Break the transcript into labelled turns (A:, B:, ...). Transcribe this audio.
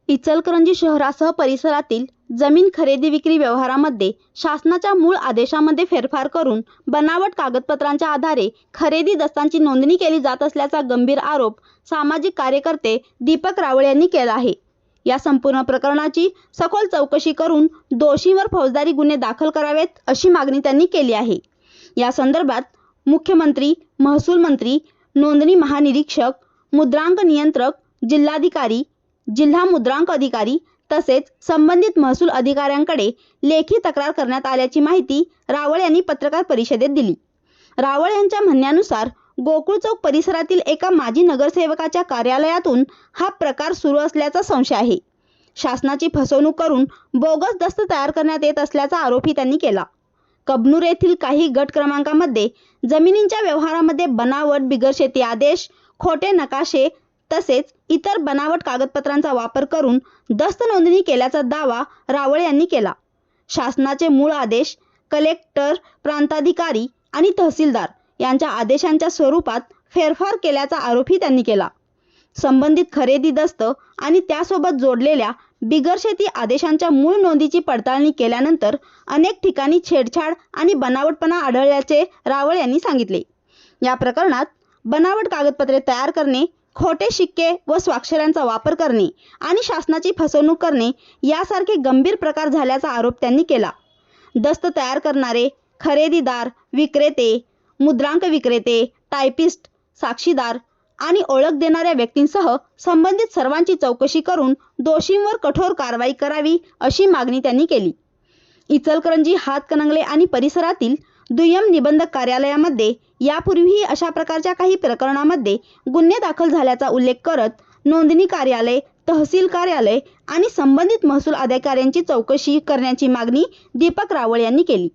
A: इचलकरंजी शहरासह परिसरातील जमीन खरेदी विक्री व्यवहारामध्ये शासनाच्या मूळ आदेशामध्ये फेरफार करून बनावट कागदपत्रांच्या आधारे खरेदी दस्तांची नोंदणी केली जात असल्याचा गंभीर आरोप सामाजिक कार्यकर्ते दीपक रावळ यांनी केला आहे। या संपूर्ण प्रकरणाची सखोल चौकशी करून दोषींवर फौजदारी गुन्हे दाखल करावेत अशी मागणी त्यांनी केली आहे। या संदर्भात मुख्यमंत्री, महसूल मंत्री, नोंदणी महानिरीक्षक, मुद्रांक नियंत्रक, जिल्हाधिकारी, जिल्हा मुद्रांक अधिकारी तसेच संबंधित महसूल अधिकाऱ्यांकडे लेखी तक्रार करण्यात आल्याची माहिती रावळ यांनी पत्रकार परिषदेत दिली। रावळ यांच्या म्हणण्यानुसार गोकुळ चौक परिसरातील एका माजी नगरसेवकाच्या कार्यालयातून हा प्रकार सुरू असल्याचा संशय आहे। शासनाची फसवणूक करून बोगस दस्त तयार करण्यात येत असल्याचा आरोपही त्यांनी केला। कबनूर येथील काही गट क्रमांकामध्ये जमिनींच्या व्यवहारामध्ये बनावट बिगरशेती आदेश, खोटे नकाशे तसेच इतर बनावट कागदपत्रांचा वापर करून दस्त नोंदणी केल्याचा दावा रावळ यांनी केला। शासनाचे मूळ आदेश कलेक्टर, प्रांताधिकारी आणि तहसीलदार यांच्या आदेशांच्या स्वरूपात फेरफार केल्याचा आरोपही त्यांनी केला। संबंधित खरेदी दस्त आणि त्यासोबत जोडलेल्या बिगरशेती आदेशांच्या मूळ नोंदीची पडताळणी केल्यानंतर अनेक ठिकाणी छेडछाड आणि बनावटपणा आढळल्याचे रावळ यांनी सांगितले। या प्रकरणात बनावट कागदपत्रे तयार करणे, खोटे शिक्के व स्वाक्षऱ्यांचा वापर करणे आणि शासनाची फसवणूक करणे यासारखे गंभीर प्रकार झाल्याचा आरोप त्यांनी केला। दस्त तयार करणारे, खरेदीदार, विक्रेते, मुद्रांक विक्रेते, टायपिस्ट, साक्षीदार आणि ओळख देणाऱ्या व्यक्तींसह संबंधित सर्वांची चौकशी करून दोषींवर कठोर कारवाई करावी अशी मागणी त्यांनी केली। इचलकरंजी, हातकणंगले आणि परिसरातील दुय्यम निबंधक कार्यालयामध्ये यापूर्वीही अशा प्रकारच्या काही प्रकरणांमध्ये गुन्हे दाखल झाल्याचा उल्लेख करत नोंदणी कार्यालय, तहसील कार्यालय आणि संबंधित महसूल अधिकाऱ्यांची चौकशी करण्याची मागणी दीपक रावळ यांनी केली।